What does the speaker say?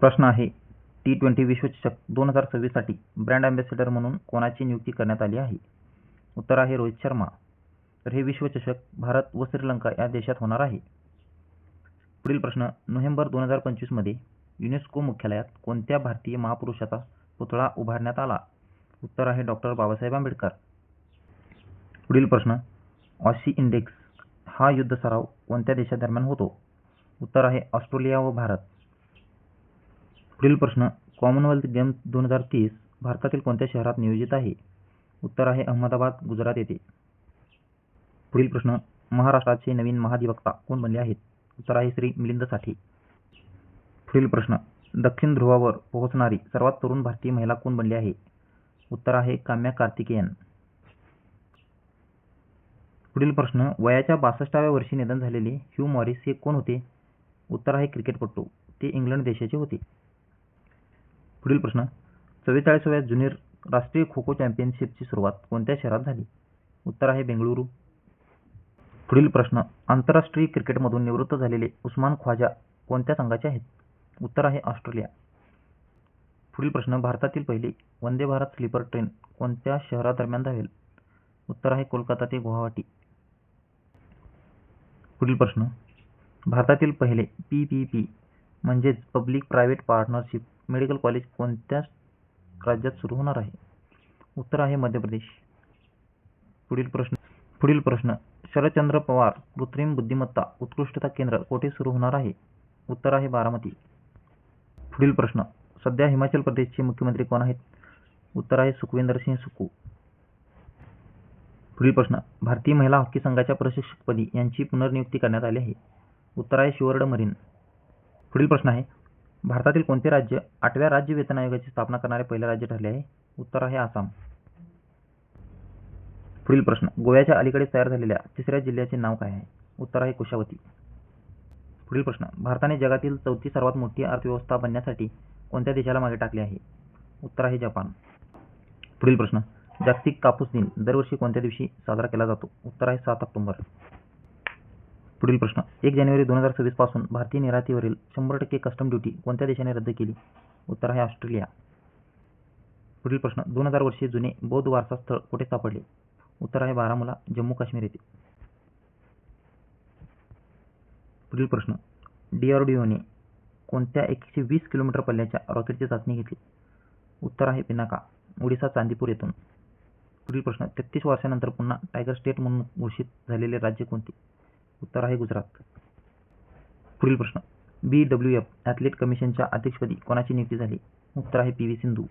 प्रश्न आहे T20 विश्वचषक 2026साठी ब्रँड अँबॅसेडर म्हणून कोणाची नियुक्ती करण्यात आली आहे? उत्तर आहे रोहित शर्मा. तर हे विश्वचषक भारत व श्रीलंका या देशात होणार आहे. पुढील प्रश्न, नोव्हेंबर 2025 मध्ये युनेस्को मुख्यालयात कोणत्या भारतीय महापुरुषाचा पुतळा उभारण्यात आला? उत्तर आहे डॉक्टर बाबासाहेब आंबेडकर. पुढील प्रश्न, ऑसी इंडेक्स हा युद्ध सराव कोणत्या देशादरम्यान होतो? उत्तर आहे ऑस्ट्रेलिया व भारत. पुढील प्रश्न, कॉमनवेल्थ गेम्स 2030 भारतातील कोणत्या शहरात नियोजित आहे? उत्तर आहे अहमदाबाद, गुजरात येथे. पुढील प्रश्न, महाराष्ट्राचे नवीन महाधिवक्ता कोण बनले आहेत? उत्तर आहे श्री मिलिंद साठे. पुढील प्रश्न, दक्षिण ध्रुवावर पोहोचणारी सर्वात तरुण भारतीय महिला कोण बनली आहे? उत्तर आहे काम्या कार्तिकेयन. पुढील प्रश्न, वयाच्या 62व्या वर्षी निधन झालेले ह्यू मॉरिस हे कोण होते? उत्तर आहे क्रिकेटपटू. ते इंग्लंड देशाचे होते. पुढील प्रश्न, 44व्या ज्युनियर राष्ट्रीय खो खो चॅम्पियनशिपची सुरुवात कोणत्या शहरात झाली? उत्तर आहे बेंगळुरू. पुढील प्रश्न, आंतरराष्ट्रीय क्रिकेटमधून निवृत्त झालेले उस्मान ख्वाजा कोणत्या संघाचे आहेत? उत्तर आहे ऑस्ट्रेलिया. पुढील प्रश्न, भारतातील पहिली वंदे भारत स्लीपर ट्रेन कोणत्या शहरादरम्यान धावेल? उत्तर आहे कोलकाता ते गुवाहाटी. पुढील प्रश्न, भारतातील पहिले PPP म्हणजेच public private partnership medical college कोणत्या राज्यात सुरू होणार आहे? उत्तर आहे मध्य प्रदेश. पुढील प्रश्न, शरदचंद्र पवार कृत्रिम बुद्धिमत्ता उत्कृष्टता केंद्र कोठे सुरू होणार आहे? उत्तर आहे बारामती. पुढील प्रश्न, सध्या हिमाचल प्रदेशचे मुख्यमंत्री कोण आहेत? उत्तर आहे सुखविंदर सिंह सुक्खू. पुढील प्रश्न, भारतीय महिला हॉकी संघाच्या प्रशिक्षकपदी यांची पुनर्नियुक्ती करण्यात आली आहे. उत्तर आहे शिवर्ड मरीन. पुढील प्रश्न आहे, भारतातील कोणते राज्य 8व्या राज्य वेतन आयोगाची स्थापना करणारे पहिले राज्य ठरले आहे? उत्तर आहे आसाम. पुढील प्रश्न, गोव्याच्या अलीकडे तयार झालेल्या तिसऱ्या जिल्ह्याचे नाव काय आहे? उत्तर आहे कुशावती. पुढील प्रश्न, भारताने जगातील चौथी सर्वात मोठी अर्थव्यवस्था बनण्यासाठी कोणत्या देशाला मागे टाकले आहे? उत्तर आहे जपान. पुढील प्रश्न, जागतिक कापूस दिन दरवर्षी कोणत्या दिवशी साजरा केला जातो? उत्तर आहे 7 ऑक्टोबर. पुढील प्रश्न, 1 जानेवारी 2026 पासून भारतीय निर्यातीवरील 100% कस्टम ड्युटी कोणत्या देशाने रद्द केली? उत्तर आहे ऑस्ट्रेलिया. पुढील प्रश्न, 2000 वर्षे जुने बौद्ध वारसा स्थळ कुठे सापडले? उत्तर आहे बारामुला, जम्मू काश्मीर येथे. पुढील प्रश्न, DRDOने कोणत्या 120 किलोमीटर पल्ल्याच्या रॉकेटची चाचणी घेतली? उत्तर आहे पिनाका, ओडिसा चांदीपूर येथून. पुढील प्रश्न, 33 वर्षांनंतर पुन्हा टायगर स्टेट म्हणून घोषित झालेले राज्य कोणते? उत्तर आहे गुजरात. पुढील प्रश्न, BWF ॲथलीट कमिशनच्या अध्यक्षपदी कोणाची नियुक्ती झाली? उत्तर आहे PV सिंधू.